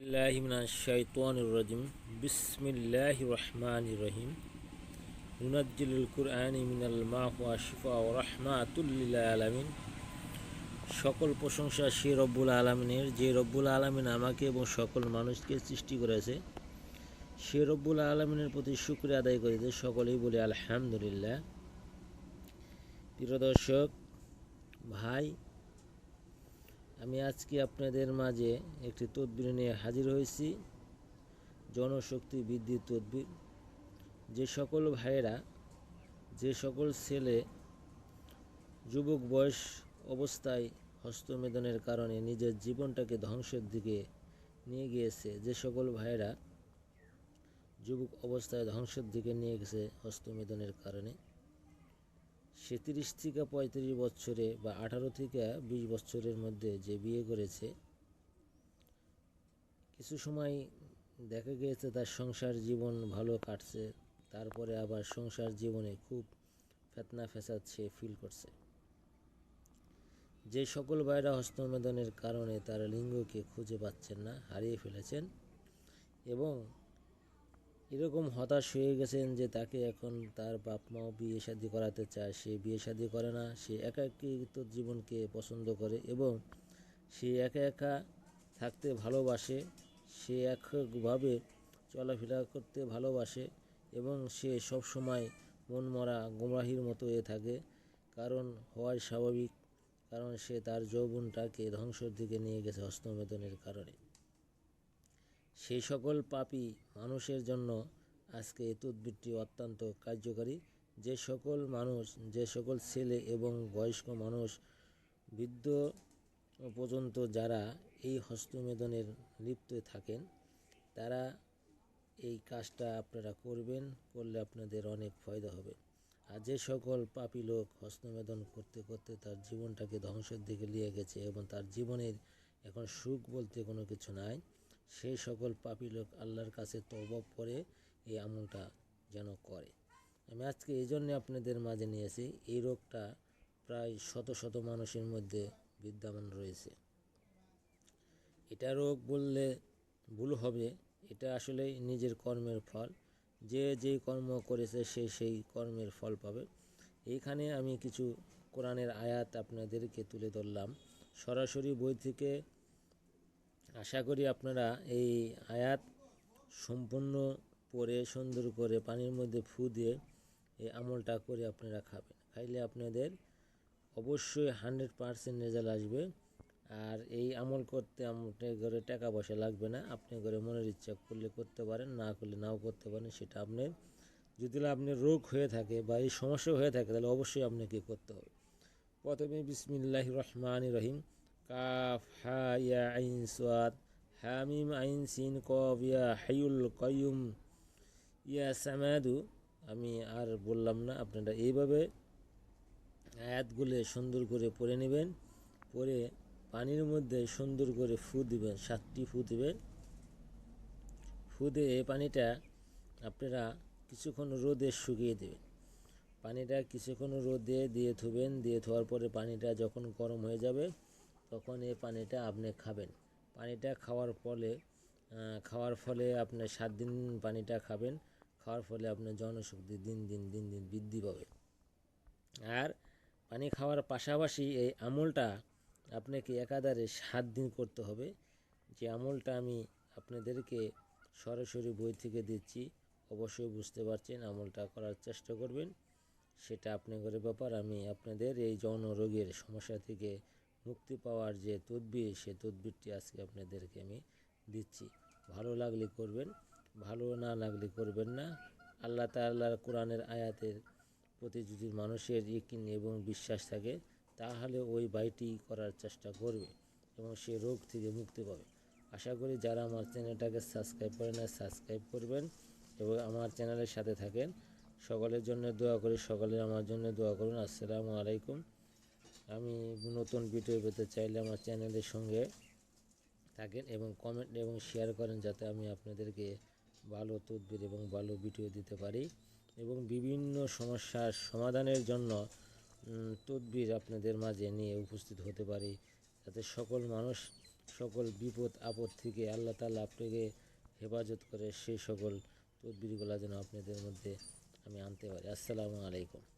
बिस्मिल्लाहि मिनश शैतानिर रजीम बिस्मिल्लाहिर रहमानिर रहीम नुनज्जिलुल Kuranyi मिनाल मा'i ওয়া শিফা ওয়া রাহমাতুল লিল আলামিন। সকল প্রশংসা সেই রব্বুল আলামিনের, যে রব্বুল আলামিন আমাকে এবং সকল মানুষকে সৃষ্টি করেছে। সে রব্বুল আলামিনের প্রতি শুকরিয়া আদায় করি যে সকলেই বলি আলহামদুলিল্লাহ। প্রিয় দর্শক ভাই, আমি আজকে আপনাদের মাঝে একটি তদবির নিয়ে হাজির হয়েছি, জনশক্তি বৃদ্ধির তদবির। যে সকল ভাইয়েরা, যে সকল ছেলে যুবক বয়স অবস্থায় হস্তমেদনের কারণে নিজের জীবনটাকে ধ্বংসের দিকে নিয়ে গিয়েছে, যে সকল ভাইয়েরা যুবক অবস্থায় ধ্বংসের দিকে নিয়ে গেছে হস্তমেদনের কারণে, সে 30 থেকে 35 বছরে বা 18 থেকে 20 বছরের মধ্যে যে বিয়ে করেছে, কিছু সময় দেখা গিয়েছে তার সংসার জীবন ভালো কাটছে, তারপরে আবার সংসার জীবনে খুব ফেতনা ফেসাদ সে ফিল করছে। যে সকল ভাইরা হস্তমেদনের কারণে তার লিঙ্গকে খুঁজে পাচ্ছেন না, হারিয়ে ফেলেছেন এবং এরকম হতাশ হয়ে গেছেন যে তাকে এখন তার বাপ মাও বিয়ে শাদী করাতে চায়, সে বিয়ে শাদী করে না, সে একাকিত্ব জীবনকে পছন্দ করে এবং সে একা একা থাকতে ভালোবাসে, সে একভাবে চলাফেরা করতে ভালোবাসে এবং সে সব সময় মনমরা গোমরাহির মতো হয়ে থাকে। কারণ হওয়াই স্বাভাবিক, কারণ সে তার যৌবনটাকে ধ্বংসের দিকে নিয়ে গেছে হস্তমেদনের কারণে। সেই সকল পাপী মানুষের জন্য আজকে এই তদবিরটি অত্যন্ত কার্যকারী। যে সকল মানুষ, যে সকল ছেলে এবং বয়স্ক মানুষ, বৃদ্ধ পর্যন্ত যারা এই হস্তমেদনের লিপ্ত থাকেন, তারা এই কাজটা আপনারা করবেন, করলে আপনাদের অনেক ফায়দা হবে। আর যে সকল পাপী লোক হস্তমেদন করতে করতে তার জীবনটাকে ধ্বংসের দিকে নিয়ে গেছে এবং তার জীবনের এখন সুখ বলতে কোনো কিছু নাই, সেই সকল পাপী লোক আল্লাহর কাছে তওবা করে এই আমলটা যেন করে। আমি আজকে এই জন্যে আপনাদের মাঝে নিয়েছি, এই রোগটা প্রায় শত শত মানুষের মধ্যে বিদ্যমান রয়েছে। এটা রোগ বললে ভুল হবে, এটা আসলে নিজের কর্মের ফল। যে যেই কর্ম করেছে সে সেই কর্মের ফল পাবে। এইখানে আমি কিছু কোরআনের আয়াত আপনাদেরকে তুলে ধরলাম সরাসরি বই থেকে। আশা করি আপনারা এই আয়াত সম্পূর্ণ পড়ে সুন্দর করে পানির মধ্যে ফু দিয়ে এই আমলটা করে আপনারা খাবেন। খাইলে আপনাদের অবশ্যই 100% রেজাল্ট আসবে। আর এই আমল করতে আপনার ঘরে টাকা পয়সা লাগবে না, আপনি ঘরে মনের ইচ্ছা করলে করতে পারেন, না করলে নাও করতে পারেন। সেটা আপনার, যদি আপনার রোগ হয়ে থাকে বা এই সমস্যা হয়ে থাকে, তাহলে অবশ্যই আপনাকে করতে হবে। প্রথমে বিসমিল্লাহির রহমানির রহিম, কাফ হা ইয়া আইন সাদ হামিম আইন সিন কফ ইয়া হাইয়ুল কাইয়ুম ইয়া সামাদু। আমি আর বললাম না, আপনারা এইভাবে আয়াতগুলো সুন্দর করে পড়ে নেবেন, পরে পানির মধ্যে সুন্দর করে ফু দিবেন, 7টি ফু দিবেন। ফু দিয়ে এই পানিটা আপনারা কিছুক্ষণ রোদে শুকিয়ে দেবেন। পানিটা কিছুক্ষণ রোদে দিয়ে ধুবেন, দিয়ে ধোয়ার পরে পানিটা যখন গরম হয়ে যাবে তখন এই পানিটা আপনি খাবেন। পানিটা খাওয়ার ফলে আপনার 7 দিন পানিটা খাবেন, খাওয়ার ফলে আপনার জনশক্তি দিন দিন বৃদ্ধি পাবে। আর পানি খাওয়ার পাশাপাশি এই আমলটা আপনাকে একাধারে 7 দিন করতে হবে। যে আমলটা আমি আপনাদেরকে সরাসরি বই থেকে দিচ্ছি, অবশ্যই বুঝতে পারছেন, আমলটা করার চেষ্টা করবেন, সেটা আপনাদের ব্যাপার। আমি আপনাদের এই যৌন রোগের সমস্যা থেকে মুক্তি পাওয়ার যে তদবির, সে তদবিরটি আজকে আপনাদেরকে আমি দিচ্ছি। ভালো লাগলে করবেন, ভালো না লাগলে করবেন না। আল্লাহ তাআলার কোরআনের আয়াতের প্রতি যদি মানুষের ইকিন এবং বিশ্বাস থাকে, তাহলে ওই বাইটি করার চেষ্টা করবে এবং সে রোগ থেকে মুক্তি পাবে। আশা করি যারা আমার চ্যানেলটাকে সাবস্ক্রাইব করে না, সাবস্ক্রাইব করবেন এবং আমার চ্যানেলের সাথে থাকেন। সকলের জন্য দোয়া করি, সকলে আমার জন্য দোয়া করুন। আসসালামু আলাইকুম। আমি নতুন ভিডিও পেতে চাইলে আমার চ্যানেলের সঙ্গে থাকেন এবং কমেন্ট এবং শেয়ার করেন, যাতে আমি আপনাদেরকে ভালো তদবির এবং ভালো ভিডিও দিতে পারি এবং বিভিন্ন সমস্যার সমাধানের জন্য তদবির আপনাদের মাঝে নিয়ে উপস্থিত হতে পারি, যাতে সকল মানুষ সকল বিপদ আপদ থেকে আল্লাহ তাআলা আপনাকে হেফাজত করে, সেই সকল তদবিরগুলো যেন আপনাদের মধ্যে আমি আনতে পারি। আসসালামু আলাইকুম।